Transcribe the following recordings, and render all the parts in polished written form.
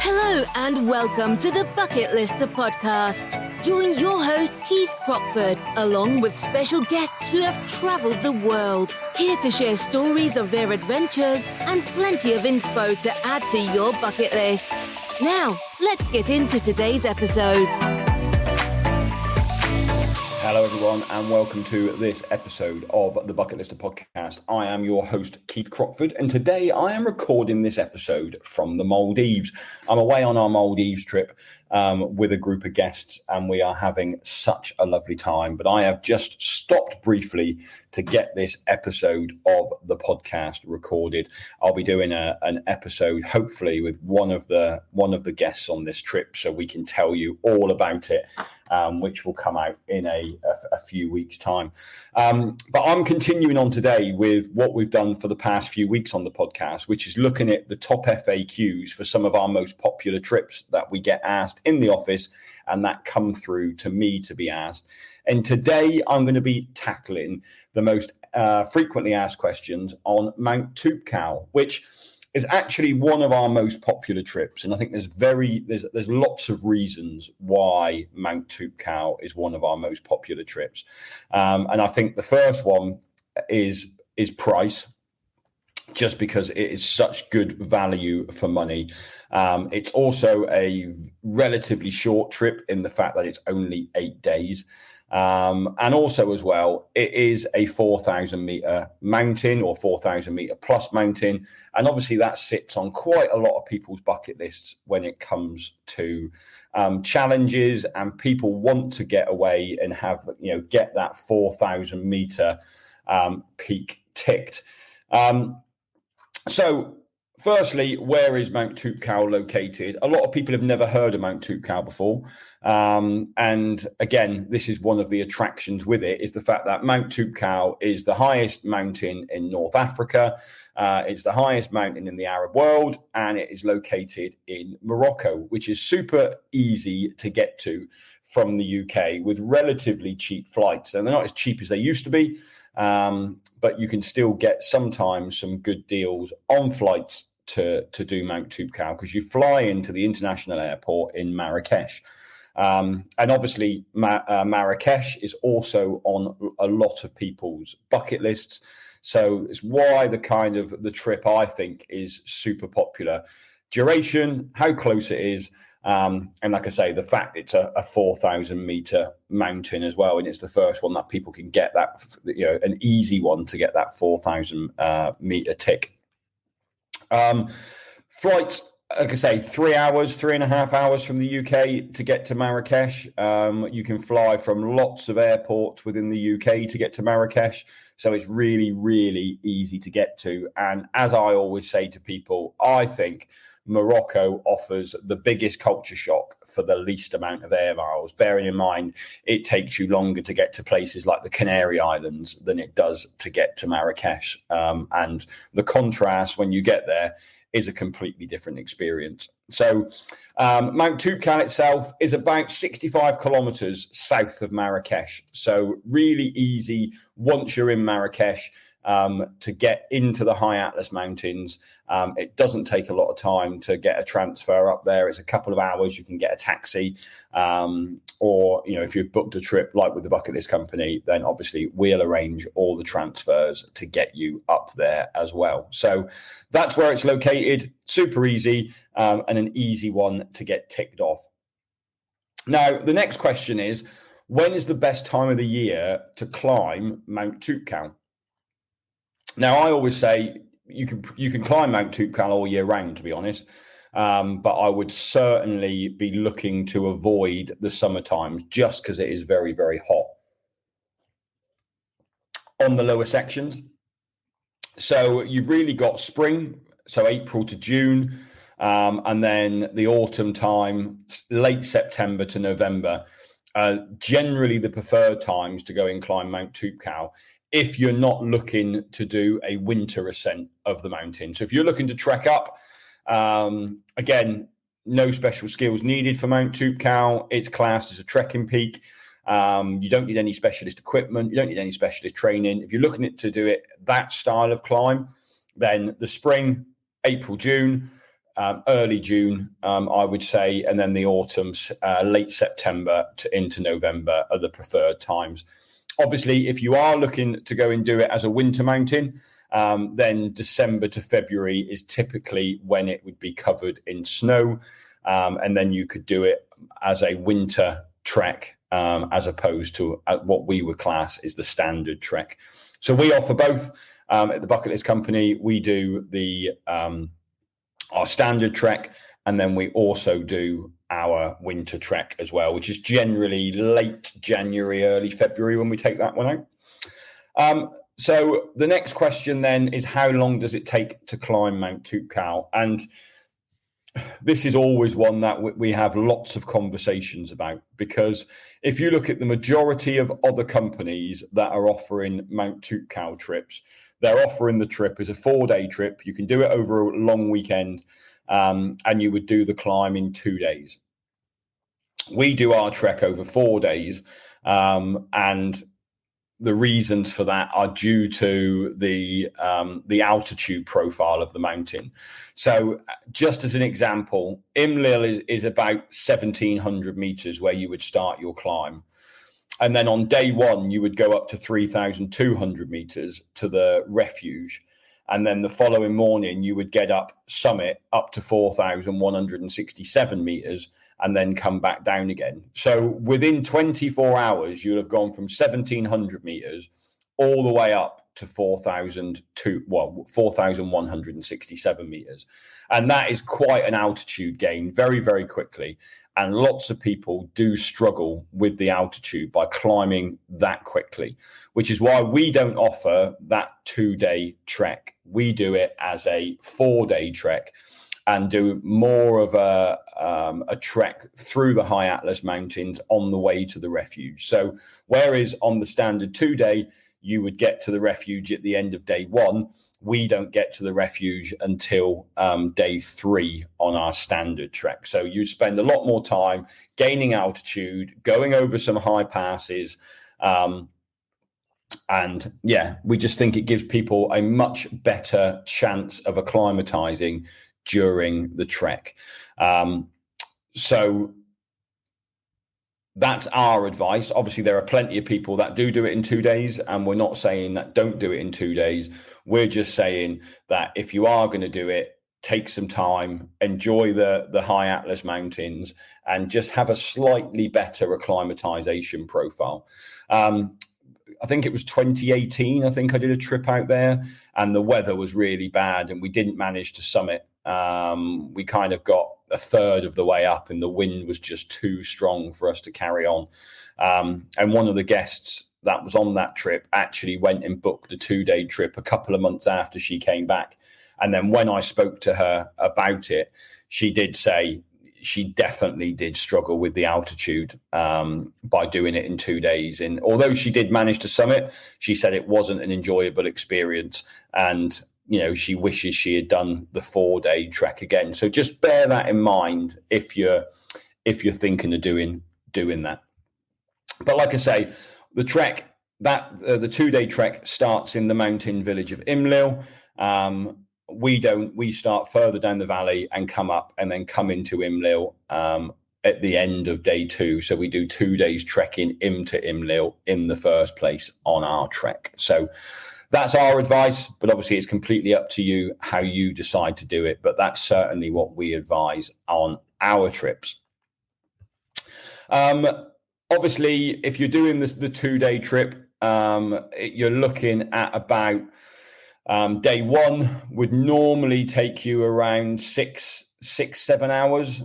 Hello and welcome to the Bucket Lister podcast. Join your host Keith Crockford, along with special guests who have travelled the world, here to share stories of their adventures and plenty of inspo to add to your bucket list. Now, let's get into today's episode. Hello everyone and welcome to this episode of the Bucket Lister podcast. I am your host Keith Crockford and today I am recording this episode from the Maldives. I'm away on our Maldives trip with a group of guests and we are having such a lovely time, but I have just stopped briefly to get this episode of the podcast recorded. I'll be doing an episode hopefully with one of the guests on this trip so we can tell you all about it. Which will come out in a few weeks' time. But I'm continuing on today with what we've done for the past few weeks on the podcast, which is looking at the top FAQs for some of our most popular trips that we get asked in the office and that come through to me to be asked. And today I'm going to be tackling the most frequently asked questions on Mount Toubkal, which is actually one of our most popular trips. And I think there's lots of reasons why Mount Toubkal is one of our most popular trips. And I think the first one is price, just because it is such good value for money. It's also a relatively short trip in the fact that it's only 8 days. And also as well, it is a 4,000 meter mountain or 4,000 meter plus mountain. And obviously that sits on quite a lot of people's bucket lists when it comes to challenges, and people want to get away and have, get that 4,000 meter peak ticked. So firstly, where is Mount Toubkal located? A lot of people have never heard of Mount Toubkal before. And again, this is one of the attractions with it, is the fact that Mount Toubkal is the highest mountain in North Africa. It's the highest mountain in the Arab world, and it is located in Morocco, which is super easy to get to from the UK with relatively cheap flights. And they're not as cheap as they used to be, but you can still get sometimes some good deals on flights to do Mount Toubkal, because you fly into the international airport in Marrakesh. And obviously Marrakesh is also on a lot of people's bucket lists. So it's why the trip I think is super popular. Duration, how close it is. And like I say, the fact it's a 4,000 meter mountain as well. And it's the first one that people can get that, an easy one to get that 4,000 meter tick. Flights, like I say, 3.5 hours from the UK to get to Marrakesh. You can fly from lots of airports within the UK to get to Marrakesh. So it's really, really easy to get to. And as I always say to people, I think Morocco offers the biggest culture shock for the least amount of air miles, bearing in mind it takes you longer to get to places like the Canary Islands than it does to get to Marrakesh. And the contrast when you get there is a completely different experience. So Mount Toubkal itself is about 65 kilometers south of Marrakesh. So really easy once you're in Marrakesh to get into the high Atlas Mountains. It doesn't take a lot of time to get a transfer up there. It's a couple of hours. You can get a taxi, or if you've booked a trip like with the Bucket List Company, then obviously we'll arrange all the transfers to get you up there as well. So that's where it's located. Super easy, and an easy one to get ticked off. Now, the next question is, when is the best time of the year to climb Mount Toubkal? Now, I always say you can climb Mount Toubkal all year round, to be honest, but I would certainly be looking to avoid the summer times just because it is very, very hot on the lower sections. So you've really got spring, so April to June, and then the autumn time, late September to November. Generally the preferred times to go and climb Mount Toubkal if you're not looking to do a winter ascent of the mountain. So if you're looking to trek up, again, no special skills needed for Mount Toubkal. It's classed as a trekking peak. You don't need any specialist equipment. You don't need any specialist training. If you're looking to do it that style of climb, then the spring, April, June, early June, I would say, and then the autumns, late September into November are the preferred times. Obviously, if you are looking to go and do it as a winter mountain, then December to February is typically when it would be covered in snow, and then you could do it as a winter trek, as opposed to what we would class is the standard trek. So we offer both. At the Bucket List Company, we do our standard trek, and then we also do our winter trek as well, which is generally late January, early February when we take that one out. So the next question then is, how long does it take to climb Mount Toubkal? And this is always one that we have lots of conversations about, because if you look at the majority of other companies that are offering Mount Toubkal trips, they're offering the trip as a 4-day trip. You can do it over a long weekend, and you would do the climb in 2 days. We do our trek over 4 days, and the reasons for that are due to the altitude profile of the mountain. So just as an example, Imlil is about 1,700 meters where you would start your climb. And then on day one, you would go up to 3,200 meters to the refuge. And then the following morning, you would get up summit up to 4,167 meters and then come back down again. So within 24 hours, you'll have gone from 1,700 meters all the way up to 4,167 meters. And that is quite an altitude gain very, very quickly. And lots of people do struggle with the altitude by climbing that quickly, which is why we don't offer that 2-day trek. We do it as a 4-day trek and do more of a trek through the high Atlas Mountains on the way to the refuge. So whereas on the standard 2-day, you would get to the refuge at the end of day one, we don't get to the refuge until day 3 on our standard trek. So you spend a lot more time gaining altitude, going over some high passes. And yeah, we just think it gives people a much better chance of acclimatizing during the trek. So that's our advice. Obviously, there are plenty of people that do it in 2 days, and we're not saying that don't do it in 2 days. We're just saying that if you are going to do it, take some time, enjoy the high Atlas Mountains, and just have a slightly better acclimatization profile. I think it was 2018. I think I did a trip out there, and the weather was really bad, and we didn't manage to summit. We kind of got a third of the way up, and the wind was just too strong for us to carry on. And one of the guests that was on that trip actually went and booked a 2-day trip a couple of months after she came back. And then when I spoke to her about it, she did say she definitely did struggle with the altitude by doing it in 2 days. And although she did manage to summit, she said it wasn't an enjoyable experience. And she wishes she had done the 4-day trek again. So just bear that in mind if you're thinking of doing that. But like I say, the trek the 2-day trek starts in the mountain village of Imlil. We start further down the valley and come up and then come into Imlil at the end of day 2. So we do 2 days trekking into Imlil in the first place on our trek. So that's our advice, but obviously it's completely up to you how you decide to do it. But that's certainly what we advise on our trips. Obviously, if you're doing the 2-day trip, you're looking at about day 1 would normally take you around 6-7 hours,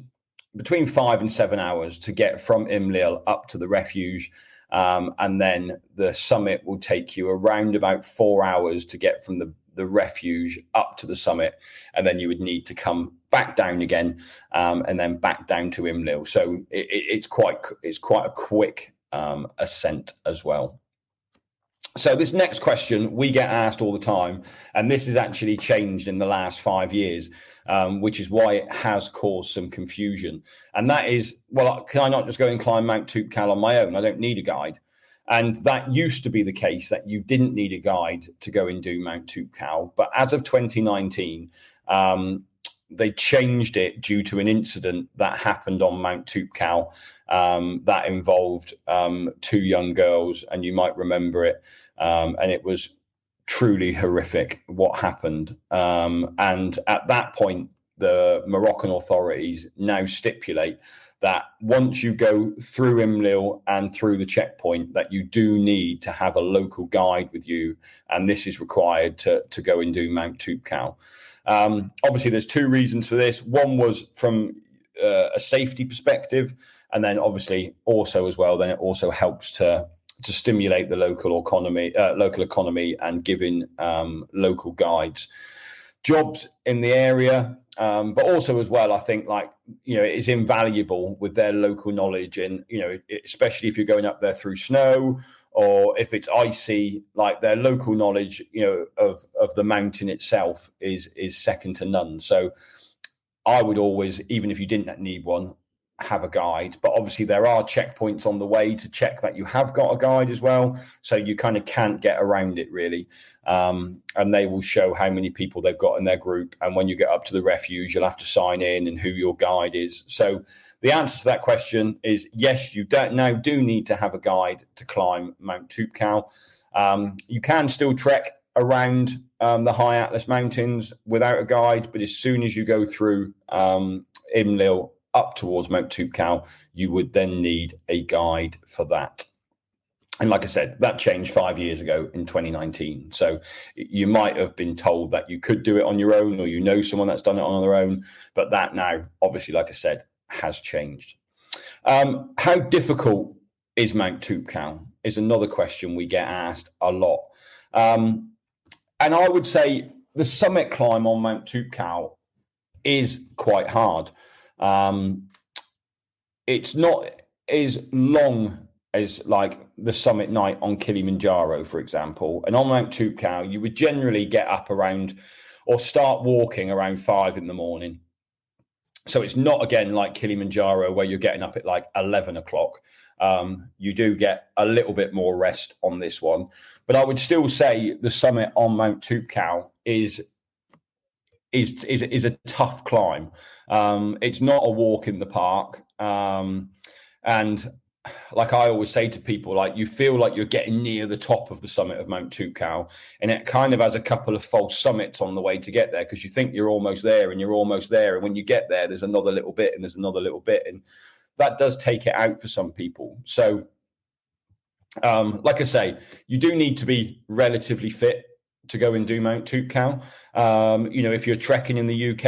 between 5 and 7 hours to get from Imlil up to the refuge. And then the summit will take you around about 4 hours to get from the refuge up to the summit. And then you would need to come back down again, and then back down to Imlil. So it's quite a quick ascent as well. So this next question we get asked all the time, and this has actually changed in the last 5 years, which is why it has caused some confusion. And that is, well, can I not just go and climb Mount Toubkal on my own? I don't need a guide. And that used to be the case, that you didn't need a guide to go and do Mount Toubkal. But as of 2019, they changed it due to an incident that happened on Mount Toubkal that involved 2 young girls, and you might remember it. And it was truly horrific what happened. And at that point, the Moroccan authorities now stipulate that once you go through Imlil and through the checkpoint, that you do need to have a local guide with you, and this is required to go and do Mount Toubkal. Obviously, there's 2 reasons for this. One was from a safety perspective, and then obviously also as well, then it also helps to stimulate the local economy and giving local guides jobs in the area. But also as well, I think it is invaluable with their local knowledge, and especially if you're going up there through snow or if it's icy, like their local knowledge of the mountain itself is second to none. So I would always, even if you didn't need one, have a guide. But obviously there are checkpoints on the way to check that you have got a guide as well, so you kind of can't get around it really. And they will show how many people they've got in their group, and when you get up to the refuge you'll have to sign in and who your guide is. So the answer to that question is yes, you now do need to have a guide to climb Mount Toubkal. You can still trek around the high Atlas Mountains without a guide, but as soon as you go through Imlil up towards Mount Toubkal, you would then need a guide for that. And like I said, that changed 5 years ago in 2019. So you might have been told that you could do it on your own, or someone that's done it on their own, but that now, obviously, like I said, has changed. How difficult is Mount Toubkal is another question we get asked a lot. And I would say the summit climb on Mount Toubkal is quite hard. It's not as long as like the summit night on Kilimanjaro, for example. And on Mount Toubkal, you would generally get up around or start walking around 5 a.m. So it's not, again, like Kilimanjaro where you're getting up at like 11 o'clock. You do get a little bit more rest on this one. But I would still say the summit on Mount Toubkal is a tough climb. It's not a walk in the park. And like I always say to people, like, you feel like you're getting near the top of the summit of Mount Toubkal, and it kind of has a couple of false summits on the way to get there, because you think you're almost there and you're almost there, and when you get there, there's another little bit and there's another little bit, and that does take it out for some people. So like I say, you do need to be relatively fit to go and do Mount Toubkal. If you're trekking in the UK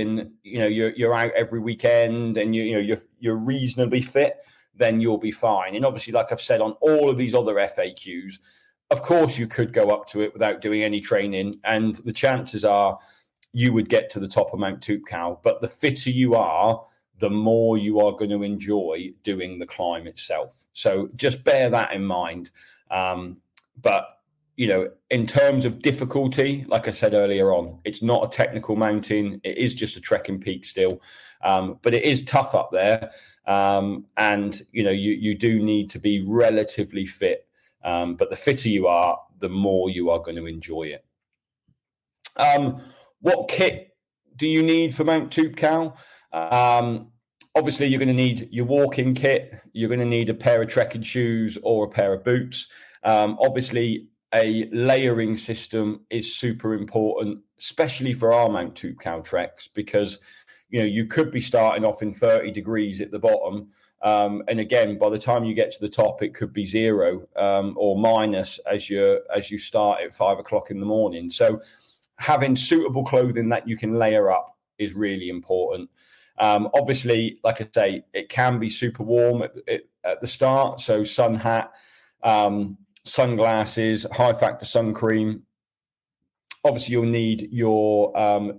and you're out every weekend and you're reasonably fit, then you'll be fine. And obviously, like I've said on all of these other FAQs, of course you could go up to it without doing any training, and the chances are you would get to the top of Mount Toubkal. But the fitter you are, the more you are going to enjoy doing the climb itself. So just bear that in mind. But in terms of difficulty, like I said earlier on, it's not a technical mountain. It is just a trekking peak still. But it is tough up there. And you do need to be relatively fit. But the fitter you are, the more you are going to enjoy it. What kit do you need for Mount Toubkal? Obviously, you're going to need your walking kit. You're going to need a pair of trekking shoes or a pair of boots. Obviously, a layering system is super important, especially for our Mount Toubkal treks, because you could be starting off in 30 degrees at the bottom. And again, by the time you get to the top, it could be 0 or minus as you start at 5 o'clock in the morning. So having suitable clothing that you can layer up is really important. Obviously, like I say, it can be super warm at the start. So sun hat, sunglasses, high factor sun cream. Obviously, you'll need your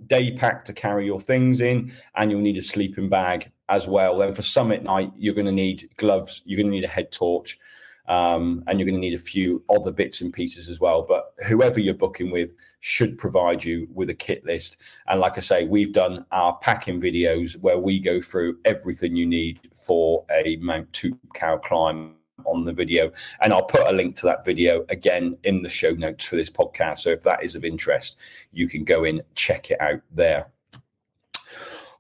day pack to carry your things in, and you'll need a sleeping bag as well. Then for summit night, you're going to need gloves, you're going to need a head torch, and you're going to need a few other bits and pieces as well. But whoever you're booking with should provide you with a kit list. And like I say, we've done our packing videos where we go through everything you need for a Mount Toubkal climb on the video, and I'll put a link to that video again in the show notes for this podcast. So if that is of interest, you can go in, check it out there.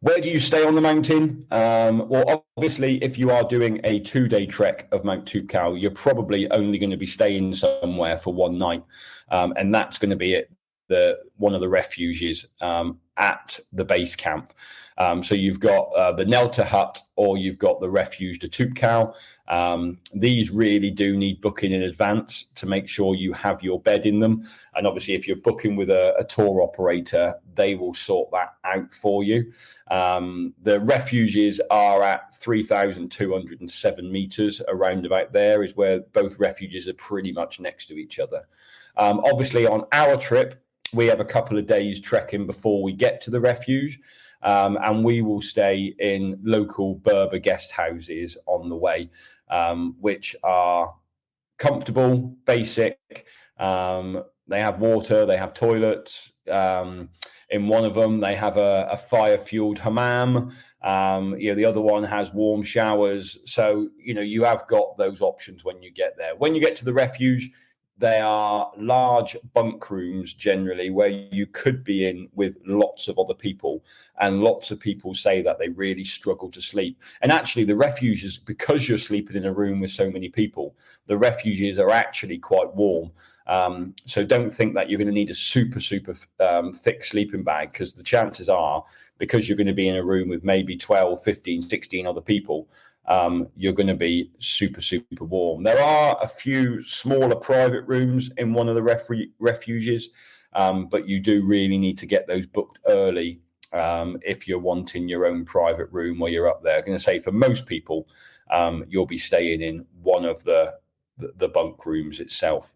Where do you stay on the mountain? Well, obviously, if you are doing a 2-day trek of Mount Toubkal, you're probably only going to be staying somewhere for one night, and that's going to be at one of the refuges at the base camp. So you've got the Nelta hut, or you've got the refuge de Toubkal. These really do need booking in advance to make sure you have your bed in them. And obviously, if you're booking with a tour operator, they will sort that out for you. The refuges are at 3,207 meters. Around about there is where both refuges are pretty much next to each other. Obviously, on our trip, we have a couple of days trekking before we get to the refuge, and we will stay in local Berber guest houses on the way, which are comfortable, basic. They have water, they have toilets. In one of them, they have a fire-fueled hammam. The other one has warm showers. So, you have got those options when you get there. When you get to the refuge, they are large bunk rooms generally where you could be in with lots of other people, and lots of people say that they really struggle to sleep. And actually the refuges, because you're sleeping in a room with so many people, the refuges are actually quite warm. So don't think that you're going to need a super thick sleeping bag, because the chances are, because you're going to be in a room with maybe 12, 15, 16 other people, you're going to be super warm. There are a few smaller private rooms in one of the refuges, but you do really need to get those booked early if you're wanting your own private room while you're up there. I'm going to say for most people, you'll be staying in one of the bunk rooms itself.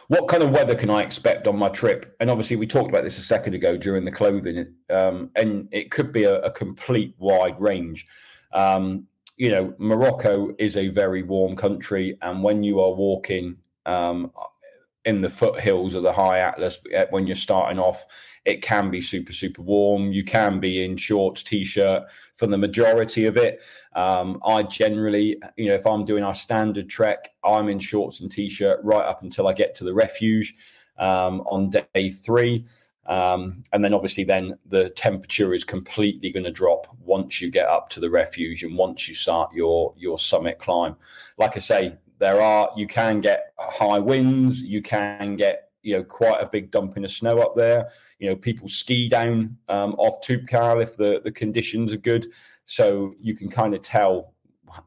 What kind of weather can I expect on my trip? And obviously, we talked about this a second ago during the clothing, and it could be a complete wide range. Morocco is a very warm country, and when you are walking in the foothills of the high Atlas, when you're starting off, it can be super warm. You can be in shorts, t-shirt for the majority of it. I generally, if I'm doing our standard trek, I'm in shorts and t-shirt right up until I get to the refuge on day 3. And then obviously then the temperature is completely going to drop once you get up to the refuge and once you start your summit climb. Like I say, you can get high winds, you can get quite a big dumping of snow up there. People ski down off Toubkal if the conditions are good, so you can kind of tell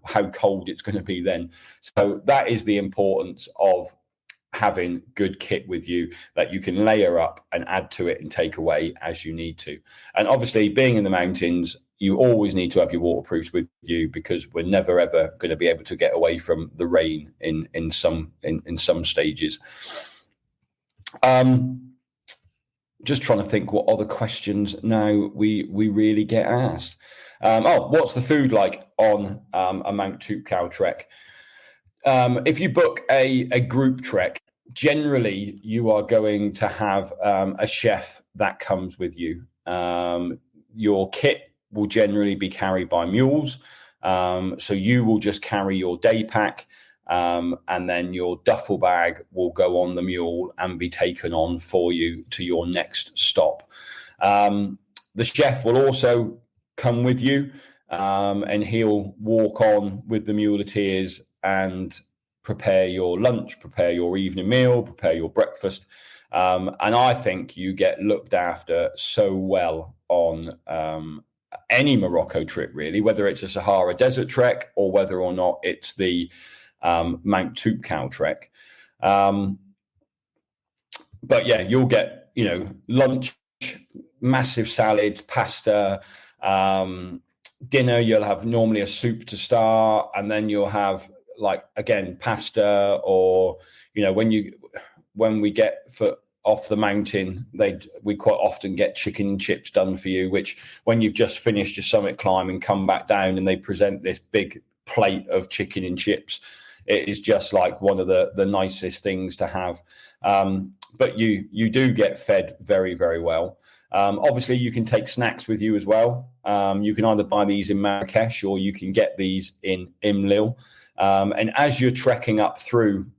how cold it's going to be then. So that is the importance of having good kit with you that you can layer up and add to it and take away as you need to. And obviously, being in the mountains, you always need to have your waterproofs with you, because we're never ever going to be able to get away from the rain in some stages. Just trying to think what other questions now we really get asked. What's the food like on a Mount Toubkal trek? If you book a group trek, generally you are going to have a chef that comes with you. Your kit will generally be carried by mules. So you will just carry your day pack, and then your duffel bag will go on the mule and be taken on for you to your next stop. The chef will also come with you, and he'll walk on with the muleteers and prepare your lunch, prepare your evening meal, prepare your breakfast. And I think you get looked after so well on any Morocco trip, really, whether it's a Sahara Desert trek or whether or not it's the Mount Toubkal trek. But yeah, you'll get, lunch, massive salads, pasta, dinner. You'll have normally a soup to start, and then you'll have pasta, or when we get off the mountain, we quite often get chicken and chips done for you, which when you've just finished your summit climb and come back down and they present this big plate of chicken and chips, it is just like one of the nicest things to have. But you do get fed very, very well. Obviously, you can take snacks with you as well. You can either buy these in Marrakesh or you can get these in Imlil. And as you're trekking up through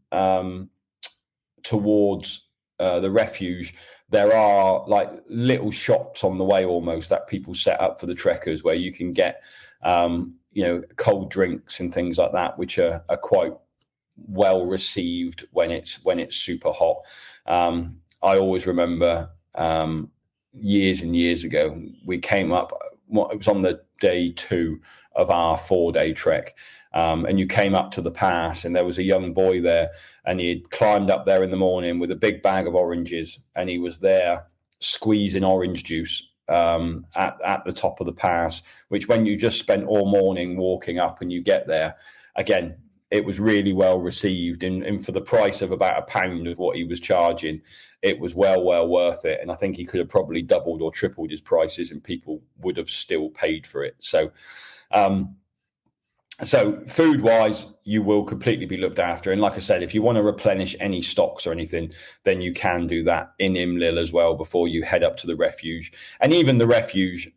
towards the refuge, there are like little shops on the way almost that people set up for the trekkers where you can get, cold drinks and things like that, which are quite well received when it's super hot. I always remember years and years ago, we came up, it was on the day 2 of our 4-day trek. And you came up to the pass and there was a young boy there and he had climbed up there in the morning with a big bag of oranges and he was there squeezing orange juice at the top of the pass, which when you just spent all morning walking up and you get there, again, it was really well received. And for the price of about £1 of what he was charging, it was well worth it. And I think he could have probably doubled or tripled his prices and people would have still paid for it. So food-wise, you will completely be looked after. And like I said, if you want to replenish any stocks or anything, then you can do that in Imlil as well before you head up to the refuge. And even the refuge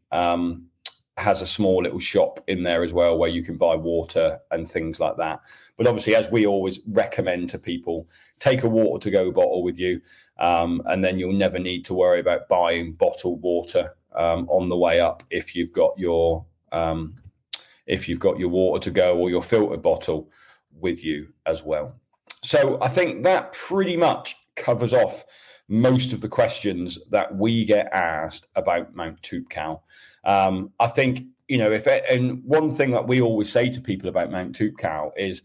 has a small little shop in there as well where you can buy water and things like that. But obviously, as we always recommend to people, take a water-to-go bottle with you, and then you'll never need to worry about buying bottled water on the way up if you've got your water to go or your filtered bottle with you as well. So I think that pretty much covers off most of the questions that we get asked about Mount Toubkal. I think, and one thing that we always say to people about Mount Toubkal is,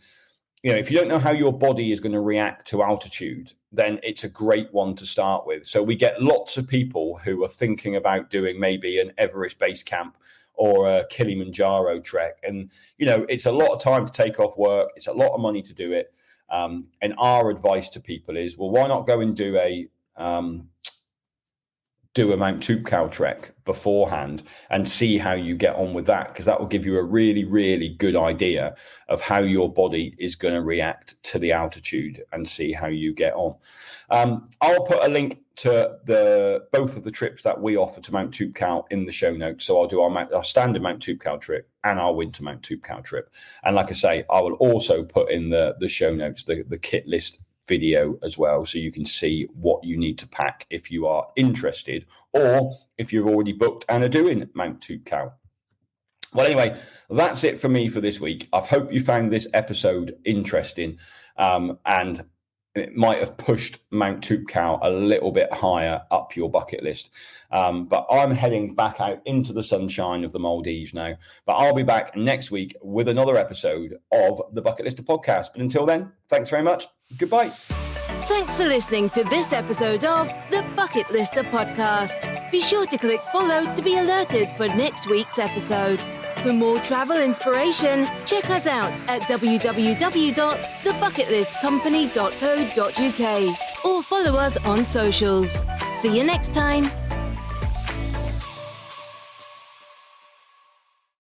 if you don't know how your body is going to react to altitude, then it's a great one to start with. So we get lots of people who are thinking about doing maybe an Everest base camp or a Kilimanjaro trek. And, it's a lot of time to take off work. It's a lot of money to do it. And our advice to people is, well, why not go and do a Mount Toubkal trek beforehand and see how you get on with that, because that will give you a really, really good idea of how your body is going to react to the altitude and see how you get on. I'll put a link to both of the trips that we offer to Mount Toubkal in the show notes. So I'll do our standard Mount Toubkal trip and our winter Mount Toubkal trip. And like I say, I will also put in the show notes, the kit list video as well, so you can see what you need to pack if you are interested or if you've already booked and are doing Mount Toubkal. Well, anyway, that's it for me for this week. I hope you found this episode interesting, and it might have pushed Mount Toubkal a little bit higher up your bucket list. But I'm heading back out into the sunshine of the Maldives now. But I'll be back next week with another episode of the Bucket Lister podcast. But until then, thanks very much. Goodbye. Thanks for listening to this episode of the Bucket Lister podcast. Be sure to click follow to be alerted for next week's episode. For more travel inspiration, check us out at www.thebucketlistcompany.co.uk or follow us on socials. See you next time.